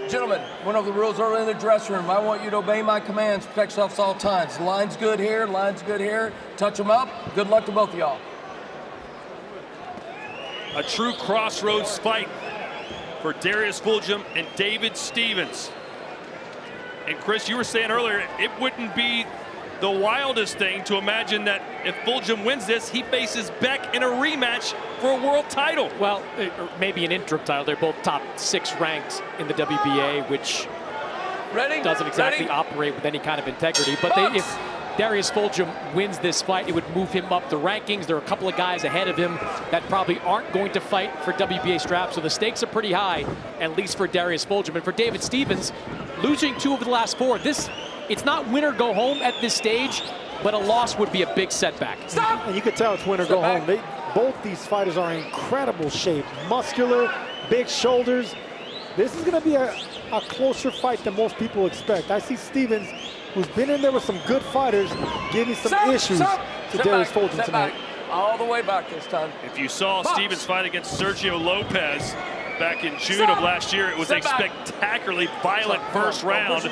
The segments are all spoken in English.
Gentlemen, went over the rules early in the dressing room. I want you to obey my commands, protect yourselves all times. Line's good here, line's good here. Touch them up. Good luck to both of y'all. A true crossroads fight for Darius Fulghum and David Stevens. And Chris, you were saying earlier, it wouldn't be the wildest thing to imagine that if Fulghum wins this, he faces Beck in a rematch for a world title. Well, maybe an interim title. They're both top 6 ranked in the WBA, which doesn't exactly operate with any kind of integrity. But if Darius Fulghum wins this fight, it would move him up the rankings. There are a couple of guys ahead of him that probably aren't going to fight for WBA straps, so the stakes are pretty high, at least for Darius Fulghum. And for David Stevens, losing 2 of the last 4, it's not win or go home at this stage, but a loss would be a big setback. Stop! And you can tell it's win or go home. Both these fighters are in incredible shape. Muscular, big shoulders. This is going to be a closer fight than most people expect. I see Stevens, who's been in there with some good fighters, giving some issues to Darius Fulghum tonight. All the way back this time. If you saw Stevens fight against Sergio Lopez back in June of last year, it was a spectacularly violent first round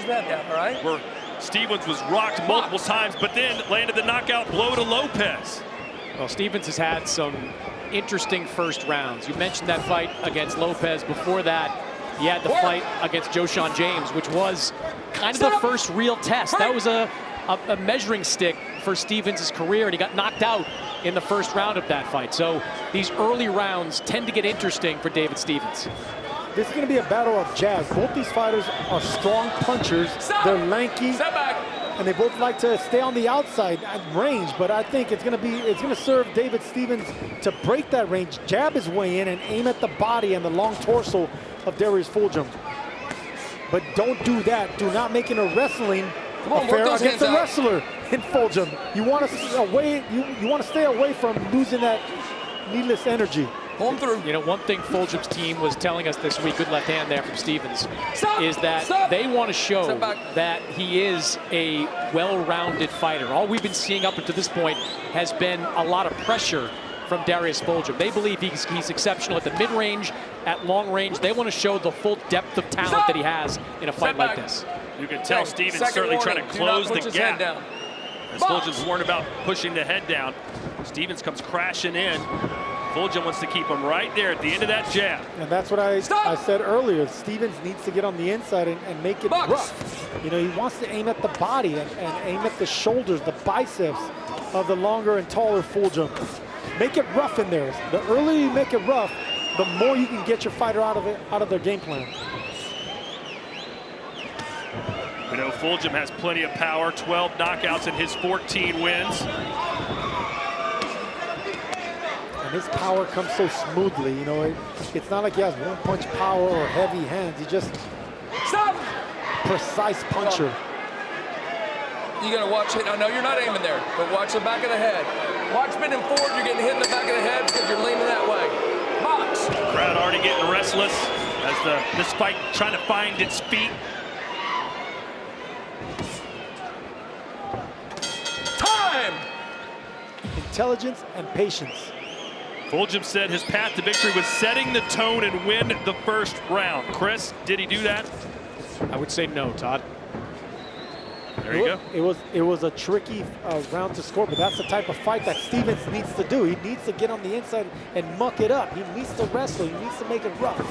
where Stevens was rocked multiple times, but then landed the knockout blow to Lopez. Well, Stevens has had some interesting first rounds. You mentioned that fight against Lopez. Before that, he had the fight against Joshawn James, which was kind of the first real test. That was a measuring stick for Stevens' career, and he got knocked out in the first round of that fight. So these early rounds tend to get interesting for David Stevens. This is going to be a battle of jabs. Both these fighters are strong punchers. They're lanky, and they both like to stay on the outside range. But I think it's going to serve David Stevens to break that range, jab his way in, and aim at the body and the long torso of Darius Fulghum. But don't do that. Do not make it a wrestling affair against a wrestler in Fulghum. You want to stay away from losing that needless energy. You know, one thing Fulgham's team was telling us this week, good left hand there from Stevens, is that they want to show that he is a well-rounded fighter. All we've been seeing up until this point has been a lot of pressure from Darius Fulghum. They believe he's exceptional at the mid-range, at long range. They want to show the full depth of talent that he has in a fight like this. You can tell Stevens certainly trying to close the gap. As Fulgham's warned about pushing the head down, Stevens comes crashing in. Fulghum wants to keep him right there at the end of that jab. And that's what I said earlier. Stevens needs to get on the inside and make it rough. You know, he wants to aim at the body and aim at the shoulders, the biceps of the longer and taller Fulghum. Make it rough in there. The earlier you make it rough, the more you can get your fighter out of their game plan. We know Fulghum has plenty of power, 12 knockouts in his 14 wins. And his power comes so smoothly, you know, it's not like he has one-punch power or heavy hands. He just precise puncher. You gotta watch it. I know you're not aiming there, but watch the back of the head. Watch spinning forward, you're getting hit in the back of the head because you're leaning that way. Box. Crowd already getting restless as this fight trying to find its feet. Time! Intelligence and patience. Fulghum said his path to victory was setting the tone and win the first round. Chris, did he do that? I would say no, Todd. There you go. It was a tricky round to score, but that's the type of fight that Stevens needs to do. He needs to get on the inside and muck it up. He needs to wrestle. He needs to make it rough.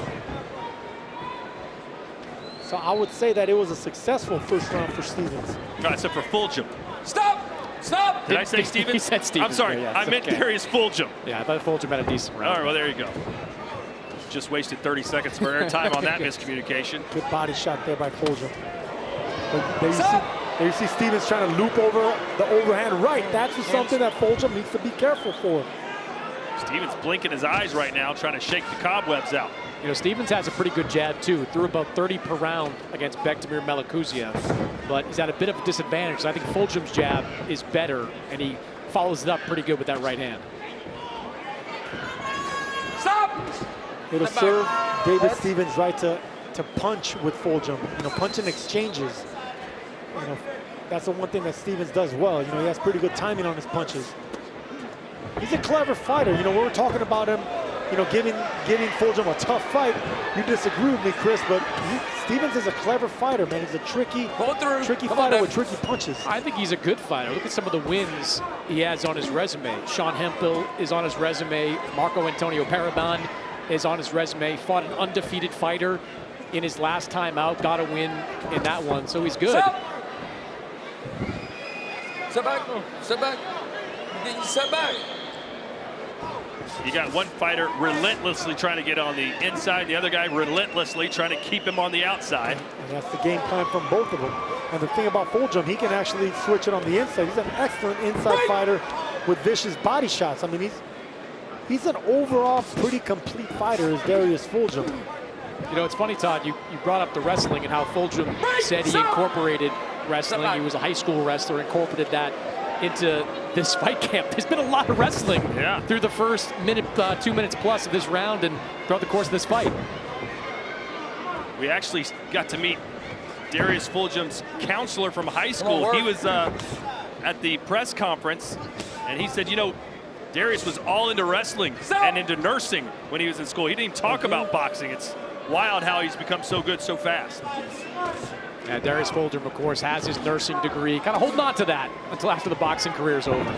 So I would say that it was a successful first round for Stevens. No, except for Fulghum. Stop! Stop! Did I say Stevens? He said Stevens. I'm sorry, yeah, I meant Darius Fulghum. Yeah, I thought Fulghum had a decent round. All right, well, there you go. Just wasted 30 seconds for airtime on that miscommunication. Good body shot there by Fulghum. There you see Stevens trying to loop over the overhand right. That's something that Fulghum needs to be careful for. Stevens blinking his eyes right now, trying to shake the cobwebs out. You know, Stevens has a pretty good jab, too. Threw about 30 per round against Bektemir Melikuziev, but he's at a bit of a disadvantage. So I think Fulgham's jab is better, and he follows it up pretty good with that right hand. Stop! It'll serve David Stevens right to punch with Fulghum. You know, punch in exchanges. You know, that's the one thing that Stevens does well. You know, he has pretty good timing on his punches. He's a clever fighter. You know, we were talking about him you know, giving Fulghum a tough fight. You disagree with me, Chris, but Stevens is a clever fighter, man. He's a tricky fighter with tricky punches. I think he's a good fighter. Look at some of the wins he has on his resume. Sean Hemphill is on his resume. Marco Antonio Paraban is on his resume. Fought an undefeated fighter in his last time out. Got a win in that one, so he's good. Sit back. Sit back. Sit back. You got one fighter relentlessly trying to get on the inside, the other guy relentlessly trying to keep him on the outside. And that's the game plan from both of them. And the thing about Fulghum, he can actually switch it on the inside. He's an excellent inside fighter with vicious body shots. I mean, he's an overall pretty complete fighter, is Darius Fulghum. You know, it's funny, Todd, you brought up the wrestling and how Fulghum said he incorporated wrestling. He was a high school wrestler, incorporated that into this fight camp. There's been a lot of wrestling through the first minute, 2 minutes plus of this round and throughout the course of this fight. We actually got to meet Darius Fulghum's counselor from high school. He was at the press conference, and he said, you know, Darius was all into wrestling and into nursing when he was in school. He didn't even talk about boxing. It's wild how he's become so good so fast. Yeah, Darius Fulghum, of course, has his nursing degree. Kind of holding on to that until after the boxing career is over.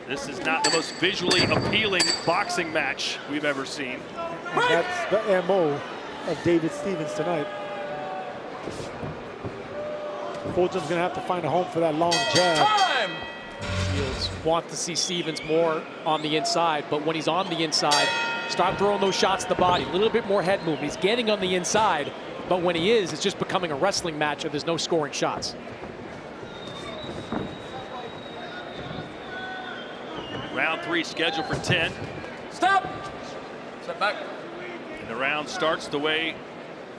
This is not the most visually appealing boxing match we've ever seen. And that's the MO of David Stevens tonight. Fulghum's going to have to find a home for that long jab. Shields want to see Stevens more on the inside, but when he's on the inside, start throwing those shots to the body. A little bit more head movement. He's getting on the inside, but when he is, it's just becoming a wrestling match and there's no scoring shots. Round 3 scheduled for 10. Stop! Step back. And the round starts the way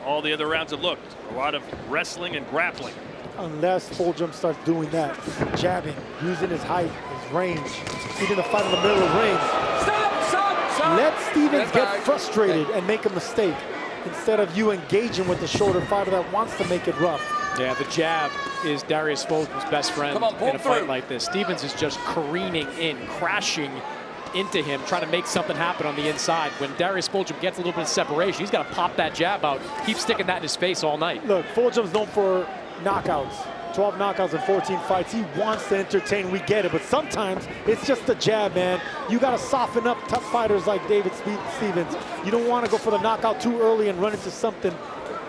all the other rounds have looked. A lot of wrestling and grappling. Unless Fulghum starts doing that, jabbing, using his height, his range, keeping the fight in the middle of the range. Stop! Let Stevens get frustrated and make a mistake instead of you engaging with the shorter fighter that wants to make it rough. Yeah, the jab is Darius Fulghum's best friend in a fight like this. Stevens is just careening in, crashing into him, trying to make something happen on the inside. When Darius Fulghum gets a little bit of separation, he's got to pop that jab out, keep sticking that in his face all night. Look, Fulghum's known for knockouts, 12 knockouts in 14 fights. He wants to entertain, we get it, but sometimes it's just the jab, man. You got to soften up tough fighters like David Stevens. You don't want to go for the knockout too early and run into something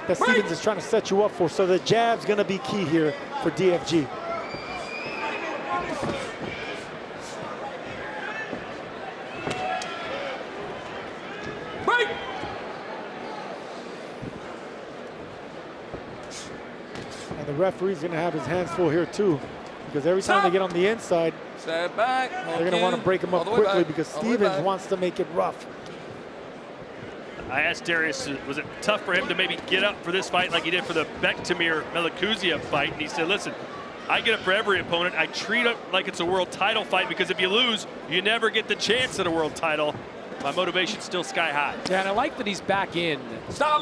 that Stevens is trying to set you up for. So the jab's going to be key here for DFG. And the referee's going to have his hands full here too, because every time they get on the inside, Step back. they're going to want to break him up quickly because Stevens wants to make it rough. I asked Darius, was it tough for him to maybe get up for this fight like he did for the Bektemir Melikuziev fight? And he said, listen, I get up for every opponent. I treat it like it's a world title fight because if you lose, you never get the chance at a world title. My motivation's still sky high. Yeah, and I like that he's back in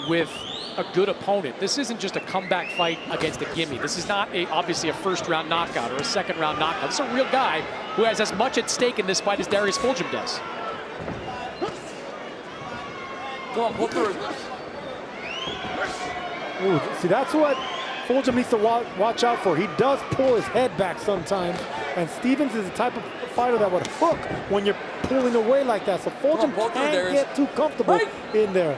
with a good opponent. This isn't just a comeback fight against a gimme. This is not obviously a first-round knockout or a second-round knockout. This is a real guy who has as much at stake in this fight as Darius Fulghum does. Come on, pull through. Ooh, see, that's what Fulghum needs to watch out for. He does pull his head back sometimes, and Stevens is the type of fighter that would hook when you're pulling away like that. So Fulghum can't get too comfortable in there.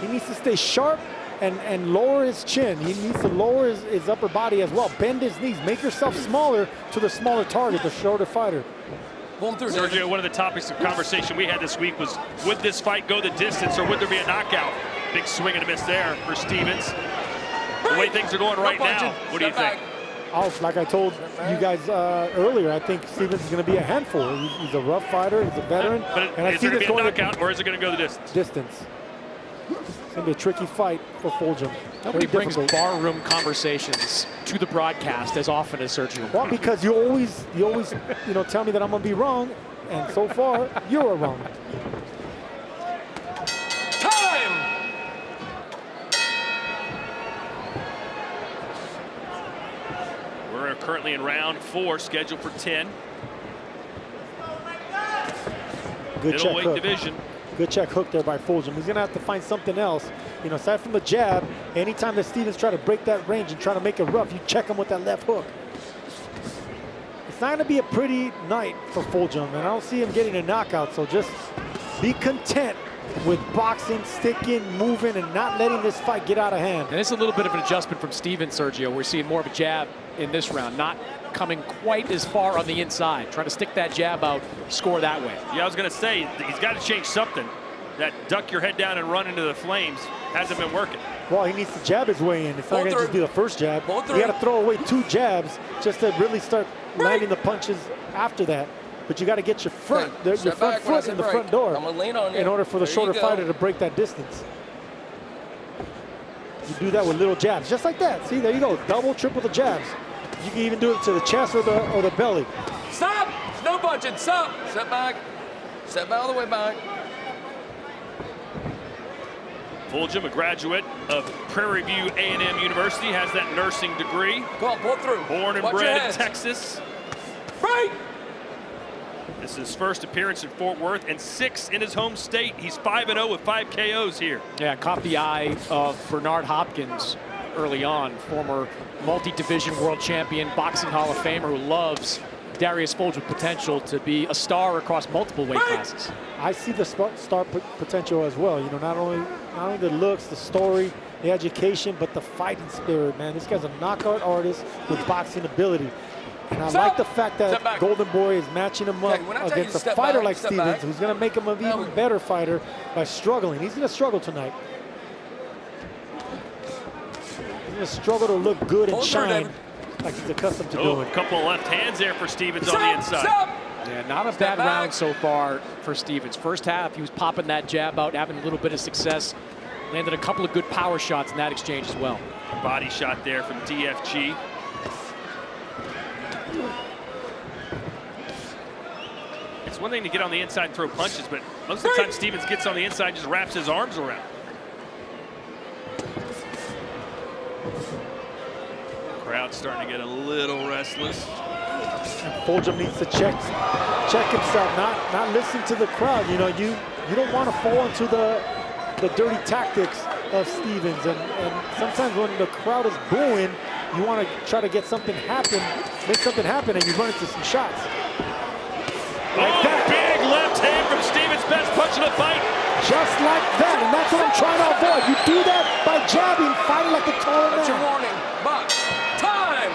He needs to stay sharp and lower his chin. He needs to lower his upper body as well. Bend his knees. Make yourself smaller to the smaller target, the shorter fighter. Sergio, one of the topics of conversation we had this week was, would this fight go the distance or would there be a knockout? Big swing and a miss there for Stevens. The way things are going right now, what do you think? Oh, like I told you guys earlier, I think Stevens is going to be a handful. He's a rough fighter. He's a veteran. But is there going to be a knockout or is it going to go the distance? It's going to be a tricky fight for Fulghum. Nobody brings barroom conversations to the broadcast as often as Sergio. Well, because you always, tell me that I'm going to be wrong, and so far, you are wrong. currently in round 4, scheduled for 10. Good check Middleweight hook. division. Good check hook there by Fulghum. He's gonna have to find something else. You know, aside from the jab, anytime that Stevens try to break that range and try to make it rough, you check him with that left hook. It's not gonna be a pretty night for Fulghum, and I don't see him getting a knockout, so just be content with boxing, sticking, moving, and not letting this fight get out of hand. And it's a little bit of an adjustment from Stevens, Sergio. We're seeing more of a jab in this round, not coming quite as far on the inside. Trying to stick that jab out, score that way. Yeah, I was going to say, he's got to change something. That duck your head down and run into the flames hasn't been working. Well, he needs to jab his way in. It's not going to just be the first jab. You got to throw away 2 jabs just to really start landing the punches after that. But you got to get your front, your front foot in the front door in order for the shorter fighter to break that distance. You do that with little jabs, just like that. See, there you go, double, triple the jabs. You can even do it to the chest or the belly. Stop! No punching. Stop. Step back. Step all the way back. Fulghum, a graduate of Prairie View A&M University, has that nursing degree. Go on, pull through. Born and bred in Texas. Right. This is his first appearance in Fort Worth and 6 in his home state. He's 5-0 with 5 KOs here. Yeah, caught the eye of Bernard Hopkins early on, former multi-division world champion, boxing Hall of Famer who loves Darius Fulghum's potential to be a star across multiple weight classes. I see the star potential as well. You know, not only the looks, the story, the education, but the fighting spirit, man. This guy's a knockout artist with boxing ability. And I like the fact that Golden Boy is matching him up against a fighter like Stevens, who's going to make him an even better fighter by struggling. He's going to struggle tonight. He's going to struggle to look good and shine like he's accustomed to doing. A couple of left hands there for Stevens on the inside. Yeah, not a bad round so far for Stevens. First half, he was popping that jab out, having a little bit of success. Landed a couple of good power shots in that exchange as well. Body shot there from DFG. It's one thing to get on the inside and throw punches, but most of the time Stevens gets on the inside and just wraps his arms around. Crowd's starting to get a little restless. And Fulghum needs to check himself, not listen to the crowd. You know, you don't want to fall into the dirty tactics of Stevens, and sometimes when the crowd is booing, you want to try to get something happen, make something happen, and you run into some shots. Like that. Big left hand from Stevens, best punch in the fight. Just like that, and that's what I'm trying to avoid. You do that by jabbing, fighting like a taller man. That's your warning. Box. Time.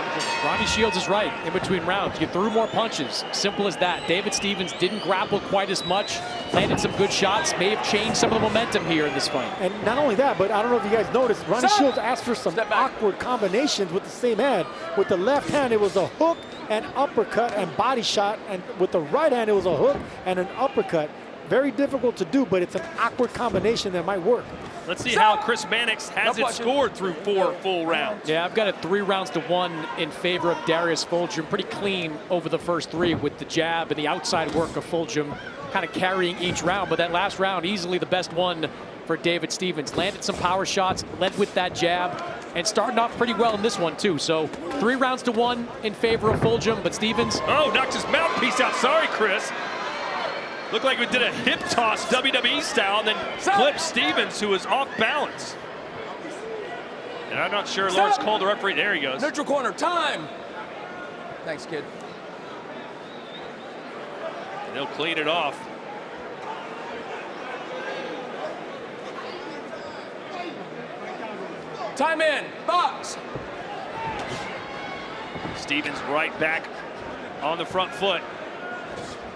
Ronnie Shields is right. In between rounds, you threw more punches. Simple as that. David Stevens didn't grapple quite as much. Landed some good shots. May have changed some of the momentum here in this fight. And not only that, but I don't know if you guys noticed, Ronnie Shields asked for some awkward combinations with the same hand. With the left hand, it was a hook and uppercut and body shot. And with the right hand, it was a hook and an uppercut. Very difficult to do, but it's an awkward combination that might work. Let's see how Chris Mannix has it scored through 4 full rounds. Yeah, I've got it 3 rounds to 1 in favor of Darius Fulghum. Pretty clean over the first 3 with the jab and the outside work of Fulghum kind of carrying each round. But that last round, easily the best one for David Stevens. Landed some power shots, led with that jab, and starting off pretty well in this one too. So 3 rounds to 1 in favor of Fulghum, but Stevens. Oh, knocked his mouthpiece out. Sorry, Chris. Looked like we did a hip toss WWE style and then clipped Stevens, who was off balance. And I'm not sure Lawrence called the referee. There he goes. Neutral corner. Time. Thanks, kid. And they'll clean it off. Time in. Box. Stevens right back on the front foot,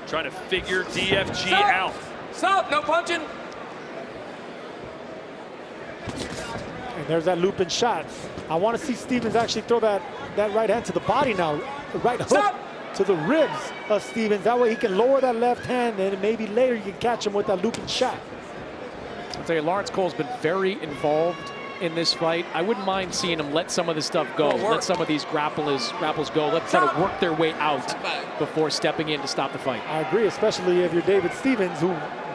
trying to figure DFG out. Stop, no punching. And there's that looping shot. I want to see Stevens actually throw that right hand to the body now. The right hook to the ribs of Stevens. That way he can lower that left hand, and maybe later you can catch him with that looping shot. I'll tell you, Lawrence Cole's been very involved in this fight. I wouldn't mind seeing him let some of this stuff go. Let some of these grapples go. Let them try to work their way out before stepping in to stop the fight. I agree, especially if you're David Stevens, who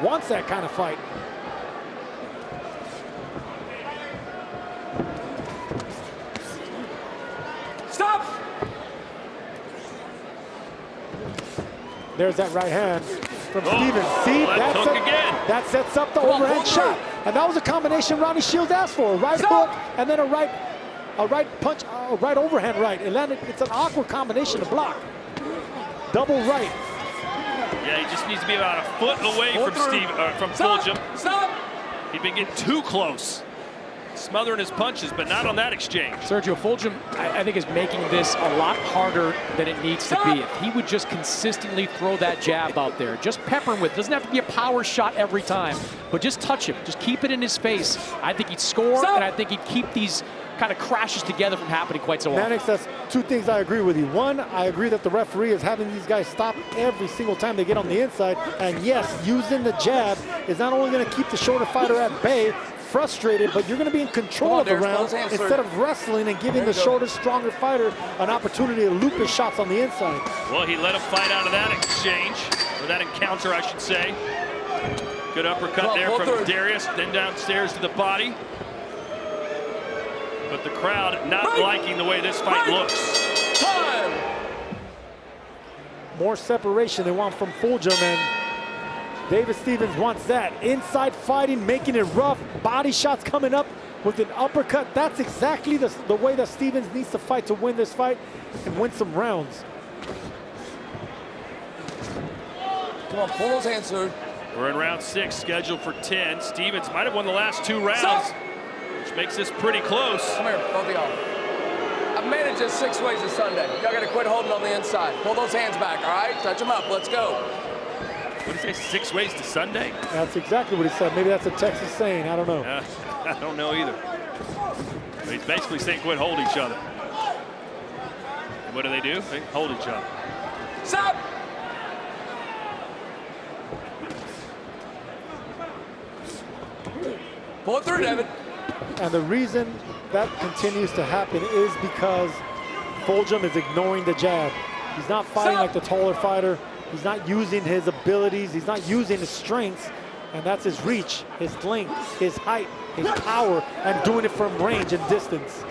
wants that kind of fight. Stop! There's that right hand from Stevens. See, that sets up the overhand shot. And that was a combination Ronnie Shields asked for. A right hook and then a right punch, a right overhand right. It's an awkward combination to block. Double right. Yeah, he just needs to be about a foot away from Fulghum. He'd been getting too close. Smothering his punches, but not on that exchange. Sergio Fulghum, I think, is making this a lot harder than it needs to be. If he would just consistently throw that jab out there, just pepper him with, it doesn't have to be a power shot every time, but just touch him, just keep it in his face. I think he'd score, and I think he'd keep these kind of crashes together from happening quite so often. Mannix, that's two things I agree with you. One, I agree that the referee is having these guys stop every single time they get on the inside, and yes, using the jab is not only going to keep the shorter fighter at bay, frustrated, but you're going to be in control of the round instead of wrestling and giving the shorter, stronger fighter an opportunity to loop his shots on the inside. Well, he let him fight out of that exchange, or that encounter, I should say. Good uppercut there from Darius, then downstairs to the body. But the crowd not liking the way this fight looks. Time. More separation they want from Fulghum, and David Stevens wants that. Inside fighting, making it rough, body shots coming up with an uppercut. That's exactly the way that Stevens needs to fight to win this fight and win some rounds. Come on, pull those hands through. We're in round 6, scheduled for 10. Stevens might have won the last 2 rounds, which makes this pretty close. Come here, both of y'all. I've managed this 6 ways to Sunday. Y'all got to quit holding on the inside. Pull those hands back, all right? Touch them up. Let's go. What did he say, 6 ways to Sunday? That's exactly what he said. Maybe that's a Texas saying. I don't know. I don't know either. But he's basically saying quit hold each other. And what do? They hold each other. Stop! Pull it through, David. And the reason that continues to happen is because Fulghum is ignoring the jab. He's not fighting like the taller fighter. He's not using his abilities. He's not using his strengths. And that's his reach, his length, his height, his power, and doing it from range and distance.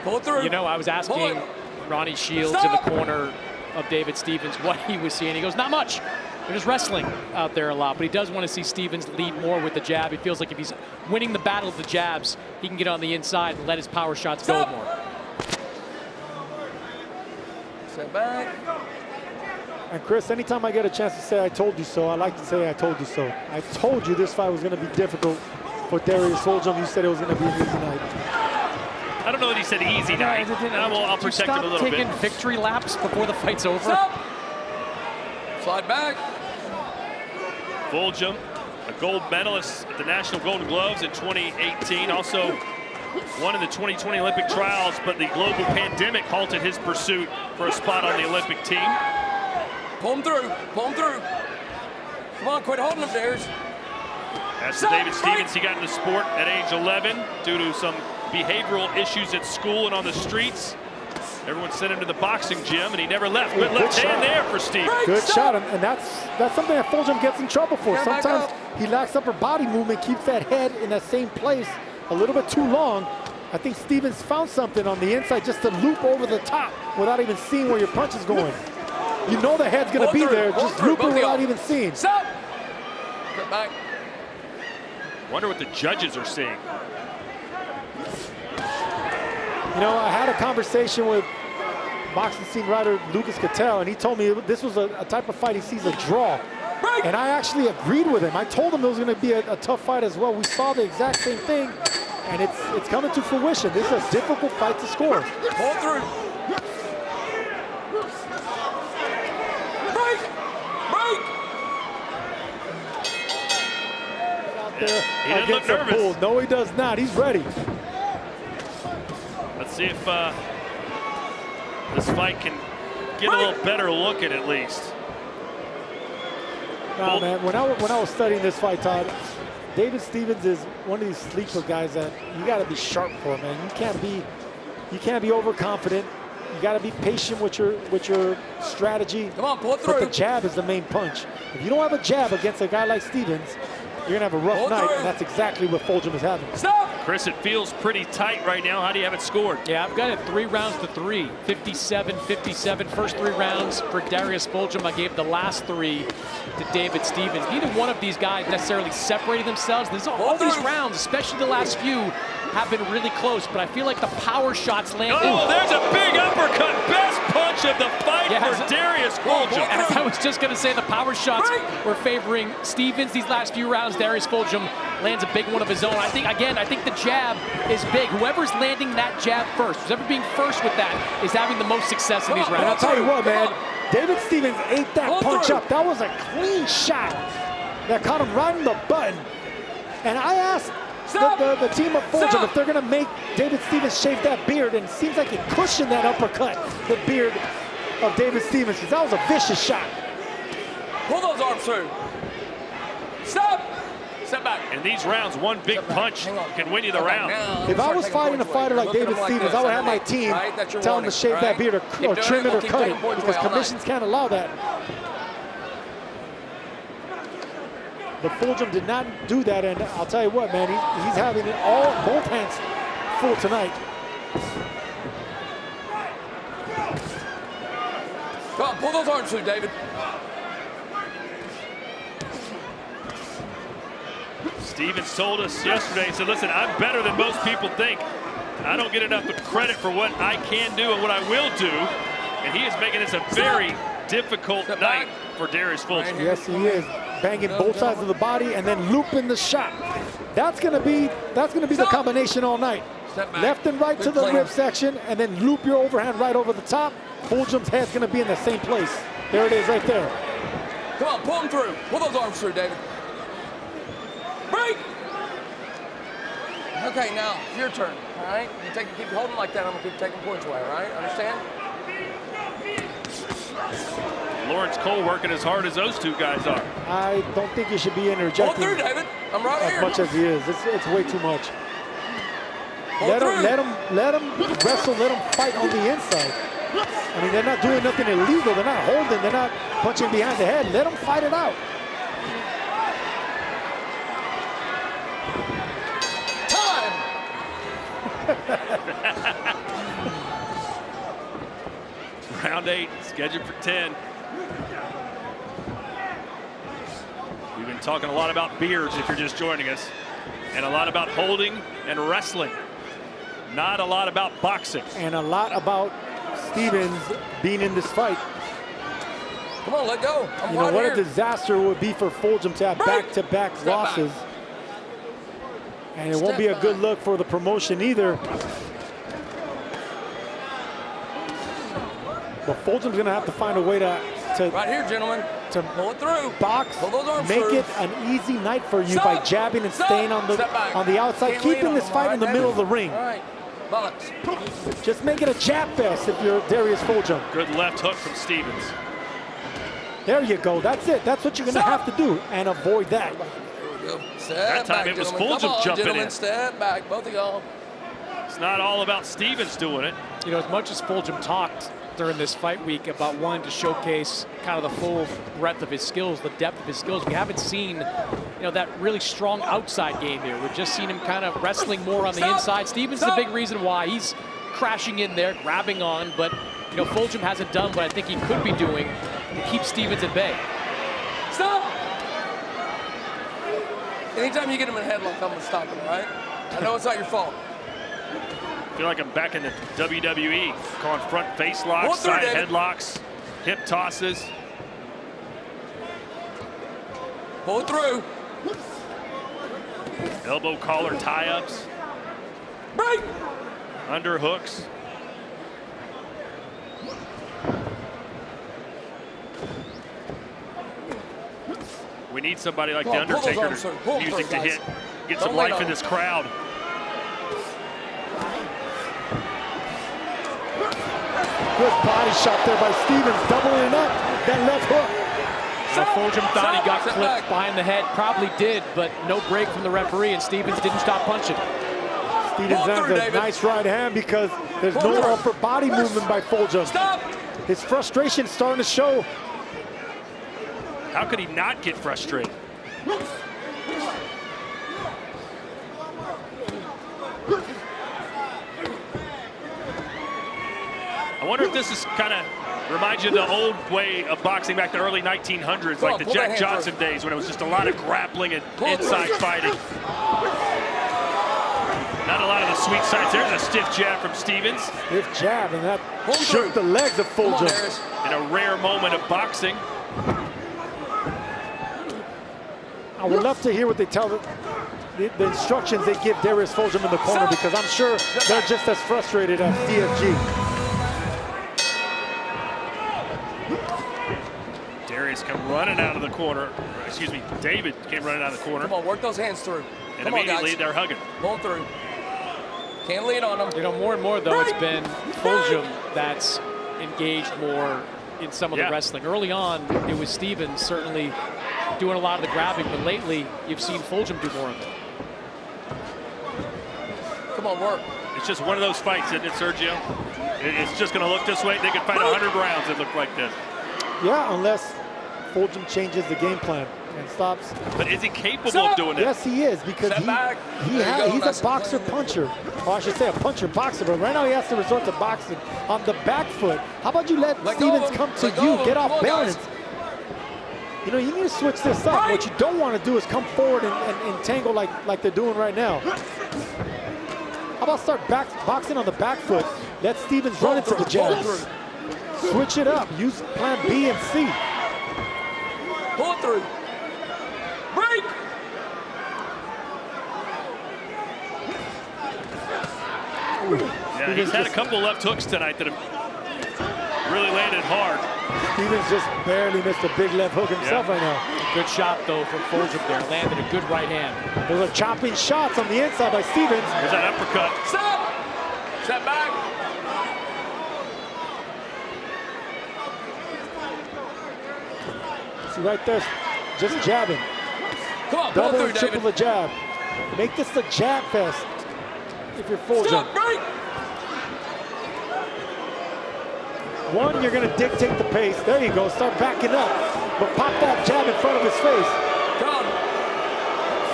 Pull it through. You know, I was asking Ronnie Shields in the corner of David Stevens what he was seeing. He goes, not much. They're just wrestling out there a lot, but he does want to see Stevens lead more with the jab. He feels like if he's winning the battle of the jabs, he can get on the inside and let his power shots go more. Step back. And Chris, anytime I get a chance to say I told you so, I like to say I told you so. I told you this fight was going to be difficult for Darius Fulghum. You said it was going to be an easy night. I don't know that he said easy night. I'll protect him a little bit. Taking victory laps before the fight's over. Stop. Slide back. Fulghum, a gold medalist at the National Golden Gloves in 2018. Also won in the 2020 Olympic trials, but the global pandemic halted his pursuit for a spot on the Olympic team. Pull him through. Pull him through. Come on, quit holding him, Darius. As for David Stevens, he got into sport at age 11 due to some behavioral issues at school and on the streets. Everyone sent him to the boxing gym, and he never left. Good left hand there for Stevens. Good shot, and that's something that Fulghum gets in trouble for. Sometimes he lacks upper body movement, keeps that head in that same place a little bit too long. I think Stevens found something on the inside just to loop over the top without even seeing where your punch is going. You know the head's going to be there, just loop it without even seeing. Stop! Get back. Wonder what the judges are seeing. You know, I had a conversation with boxing scene writer Lucas Cattell, and he told me this was a type of fight he sees a draw. And I actually agreed with him. I told him it was going to be a tough fight as well. We saw the exact same thing, and it's coming to fruition. This is a difficult fight to score. Pull through. Break! Break! Out there He doesn't look nervous. Bull. No, he does not. He's ready. Let's see if this fight can get a little better look at least. No, man, when I was studying this fight, Todd, David Stevens is one of these sleeper guys that you got to be sharp for, man. You can't be overconfident. You got to be patient with your strategy. Come on, pull it through. But the jab is the main punch. If you don't have a jab against a guy like Stevens, you're gonna have a rough night, and that's exactly what Fulghum is having. Stop! Chris, it feels pretty tight right now. How do you have it scored? Yeah, I've got it 3 rounds to 3. 57-57. First 3 rounds for Darius Fulghum. I gave the last 3 to David Stevens. Neither one of these guys necessarily separated themselves. All these rounds, especially the last few, have been really close, but I feel like the power shots landed. Oh, there's a big uppercut. Best punch of the fight for Darius Fulghum. And I was just going to say the power shots were favoring Stevens these last few rounds. Darius Fulghum lands a big one of his own. I think the jab is big. Whoever's landing that jab first, whoever being first with that, is having the most success in these rounds. And I'll tell you what, man, David Stevens ate that punch up. That was a clean shot that caught him right in the button. And I asked the team of Fulghum if they're going to make David Stevens shave that beard, and it seems like it cushioned that uppercut, the beard of David Stevens, because that was a vicious shot. Pull those arms through. Stop. Step back. In these rounds, one big punch can win you the round. If I was fighting a fighter like David Stevens, I would have my team tell him to shave that beard or trim it or cut it, because commissions can't allow that. But Fulghum did not do that, and I'll tell you what, man, he's having it both hands full tonight. Come on, pull those arms through, David. Stevens told us yesterday, he said, listen, I'm better than most people think. I don't get enough credit for what I can do and what I will do. And he is making this a very difficult night for Darius Fulghum. Yes, he is. Banging both sides of the body and then looping the shot. That's gonna be the combination all night. Left and right to the rib section, and then loop your overhand right over the top. Fulgham's head's gonna be in the same place. There it is, right there. Come on, pull him through. Pull those arms through, David. Break. Okay, now your turn. All right, keep holding like that. I'm gonna keep taking points away. All right, understand? Lawrence Cole working as hard as those two guys are. I don't think he should be interjecting. Pull through, David. I'm right here. As much as he is, it's way too much. Let him wrestle. Let him fight on the inside. I mean, they're not doing nothing illegal. They're not holding. They're not punching behind the head. Let them fight it out. Round 8, scheduled for 10. We've been talking a lot about beards if you're just joining us, and a lot about holding and wrestling. Not a lot about boxing. And a lot about Stevens being in this fight. Come on, let go. You know what a disaster it would be for Fulghum to have back-to-back losses. And it won't be a good look for the promotion either. But Fulgham's gonna have to find a way to right here, gentlemen, to pull it through, box, make it an easy night for you by jabbing and staying on the outside, keeping this fight in the middle of the ring. All right, box. Just make it a jab fest if you're Darius Fulghum. Good left hook from Stevens. There you go. That's it. That's what you're gonna have to do, and avoid that. That time it was Fulghum jumping in. Step back, both of y'all. It's not all about Stevens doing it. You know, as much as Fulghum talked during this fight week about wanting to showcase kind of the full breadth of his skills, the depth of his skills, we haven't seen, you know, that really strong outside game here. We've just seen him kind of wrestling more on the inside. Stevens is a big reason why he's crashing in there, grabbing on, but, you know, Fulghum hasn't done what I think he could be doing to keep Stevens at bay. Stop! Anytime you get him in a headlock, I'm gonna stop him, all right? I know it's not your fault. I feel like I'm back in the WWE, calling front face locks, side headlocks, hip tosses. Pull it through. Elbow collar tie-ups. Break. Underhooks. We need somebody like The Undertaker music to hit, get some life in this crowd. Good body shot there by Stevens, doubling it up. That left hook. Fulghum thought he got clipped behind the head, probably did, but no break from the referee, and Stevens didn't stop punching. Stevens has a nice right hand because there's no upper body movement by Fulghum. His frustration's starting to show. How could he not get frustrated? I wonder if this is kind of reminds you of the old way of boxing back to the early 1900s, like the Jack Johnson days when it was just a lot of grappling and inside fighting. Not a lot of the sweet sides. There's a stiff jab from Stevens. Stiff jab, and that shook the legs of Fulghum. In a rare moment of boxing. I would love to hear what they tell the instructions they give Darius Fulghum in the corner, because I'm sure they're just as frustrated as DFG. Darius come running out of the corner. Excuse me, David came running out of the corner. Come on, work those hands through. And immediately they're hugging. Pull through. Can't lean on them. You know, more and more, though, it's been Fulghum that's engaged more in some of the wrestling. Early on, it was Stevens certainly doing a lot of the grabbing, but lately, you've seen Fulghum do more of it. Come on, work. It's just one of those fights, isn't it, Sergio? It's just going to look this way. They could fight 100 rounds that look like this. Yeah, unless Fulghum changes the game plan and stops. But is he capable of doing it? Yes, he is, because he's a boxer puncher. Or I should say a puncher boxer, but right now he has to resort to boxing on the back foot. How about you let Stevens come to you, get off balance? You know, you need to switch this up. What you don't want to do is come forward and entangle like they're doing right now. How about start boxing on the back foot? Let Stevens run into the jabs. Switch it up. Use plan B and C. Pull it through. Break! Yeah, he's had a couple left hooks tonight that have really landed hard. Stevens just barely missed a big left hook himself right now. Good shot, though, from Fulghum there. Landed a good right hand. Those are chopping shots on the inside by Stevens. There's that uppercut. Stop! Step back. See right there, just jabbing. Come on, double pull and through, triple David. the jab. Make this the jab fest if you're Fulghum. Stop, break! One, you're going to dictate the pace. There you go. Start backing up. But pop that jab in front of his face. Come.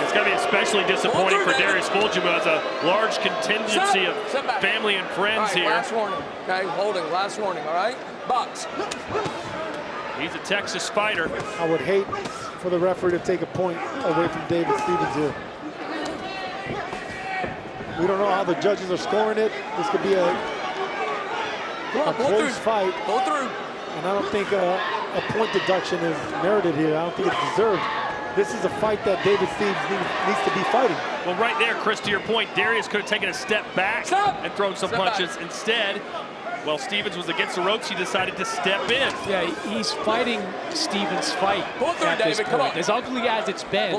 It's going to be especially disappointing for Darius Fulghum, who has a large contingency of family and friends here. Last warning. Okay, holding. Last warning, all right? Box. He's a Texas fighter. I would hate for the referee to take a point away from David Stevens here. We don't know how the judges are scoring it. This could be a close fight. Go through. And I don't think a point deduction is merited here. I don't think it's deserved. This is a fight that David Stevens needs to be fighting. Well, right there, Chris, to your point, Darius could have taken a step back and thrown some punches. Instead, while Stevens was against the ropes, he decided to step in. Yeah, he's fighting Stevens' fight at this point. As ugly as it's been,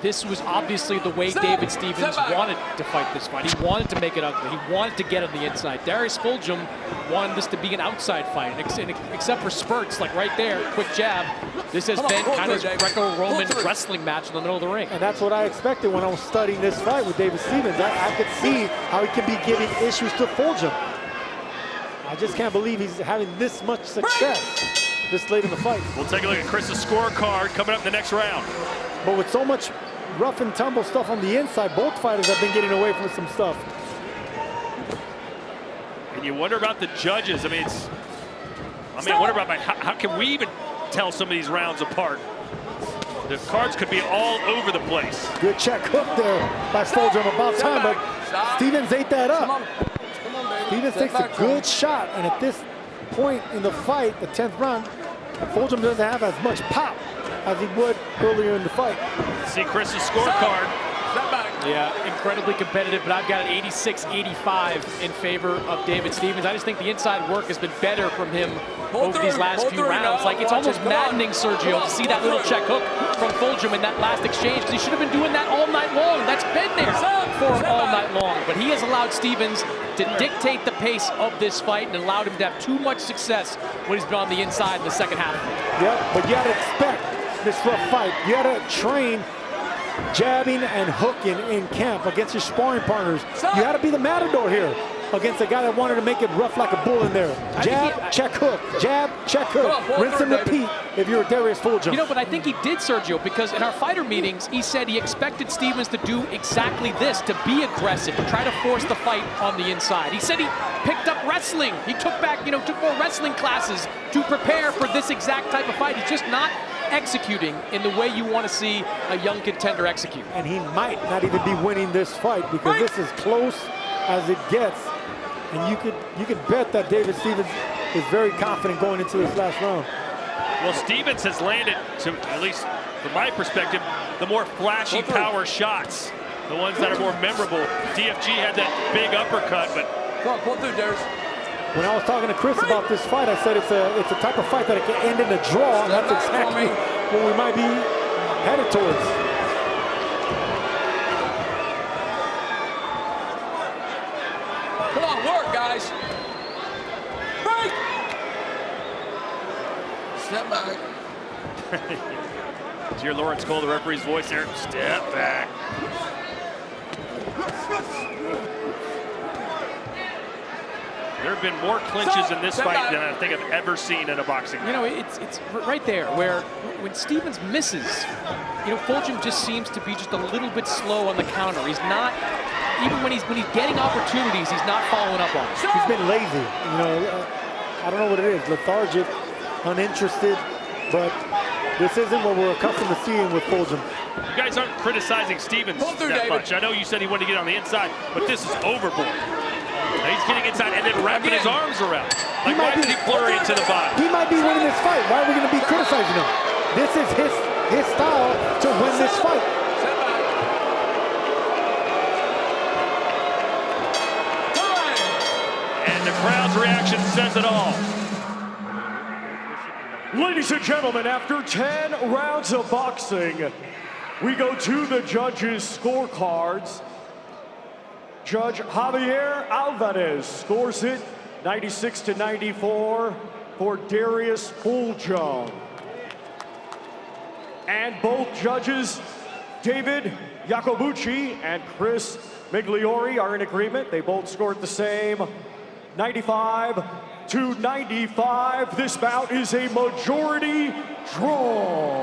this was obviously the way David Stevens wanted to fight this fight. He wanted to make it ugly. He wanted to get on the inside. Darius Fulghum wanted this to be an outside fight, except for spurts, like right there, quick jab. This has been kind of a Greco-Roman wrestling match in the middle of the ring. And that's what I expected when I was studying this fight with David Stevens. I could see how he can be giving issues to Fulghum. I just can't believe he's having this much success this late in the fight. We'll take a look at Chris's scorecard coming up in the next round. But with so much rough and tumble stuff on the inside, both fighters have been getting away from some stuff. And you wonder about the judges. I wonder about how can we even tell some of these rounds apart? The cards could be all over the place. Good check hook there by Fulghum, about time, but Stevens ate that up. Stevens takes a good shot, and at this point in the fight, the 10th round, Fulghum doesn't have as much pop as he would earlier in the fight. See Chris's scorecard. Yeah, incredibly competitive, but I've got an 86-85 in favor of David Stevens. I just think the inside work has been better from him over these last few rounds. Like, it's almost maddening, Sergio, to see that little check hook from Fulghum in that last exchange, because he should have been doing that all night long. That's been there for him all night long. But he has allowed Stevens to dictate the pace of this fight and allowed him to have too much success when he's been on the inside in the second half. Yep, but you got to expect this rough fight. You got to train jabbing and hooking in camp against your sparring partners. You got to be the matador here against a guy that wanted to make it rough like a bull in there. Jab, check hook, jab, check hook. Rinse and repeat if you're Darius Fulghum. You know, but I think he did, Sergio, because in our fighter meetings, he said he expected Stevens to do exactly this, to be aggressive, to try to force the fight on the inside. He said he picked up wrestling wrestling. He took back, took more wrestling classes to prepare for this exact type of fight. He's just not executing in the way you want to see a young contender execute. And he might not even be winning this fight because this is close as it gets. And you could bet that David Stevens is very confident going into this last round. Well, Stevens has landed, at least from my perspective, the more flashy power shots, the ones that are more memorable. DFG had that big uppercut, but Pull through, Darius. When I was talking to Chris about this fight, I said it's a type of fight that it can end in a draw, and that's exactly what we might be headed towards. Come on, work, guys. Break. Step back. Did you hear Lawrence Cole, the referee's voice there? Step back. There have been more clinches in this fight than I think I've ever seen in a boxing match. It's right there where when Stevens misses, Fulghum just seems to be just a little bit slow on the counter. He's not, even when he's getting opportunities, he's not following up on it. He's been lazy. I don't know what it is, lethargic, uninterested, but this isn't what we're accustomed to seeing with Fulghum. You guys aren't criticizing Stevens that much. I know you said he wanted to get on the inside, but this is overboard. He's getting inside and then wrapping his arms around. Like, why did he flurry into the body? He might be winning this fight. Why are we going to be criticizing him? This is his style to win this fight. And the crowd's reaction says it all. Ladies and gentlemen, after 10 rounds of boxing, we go to the judges' scorecards. Judge Javier Alvarez scores it 96-94 for Darius Fulghum. And both judges, David Iacobucci and Chris Migliori, are in agreement. They both scored the same, 95-95. This bout is a majority draw.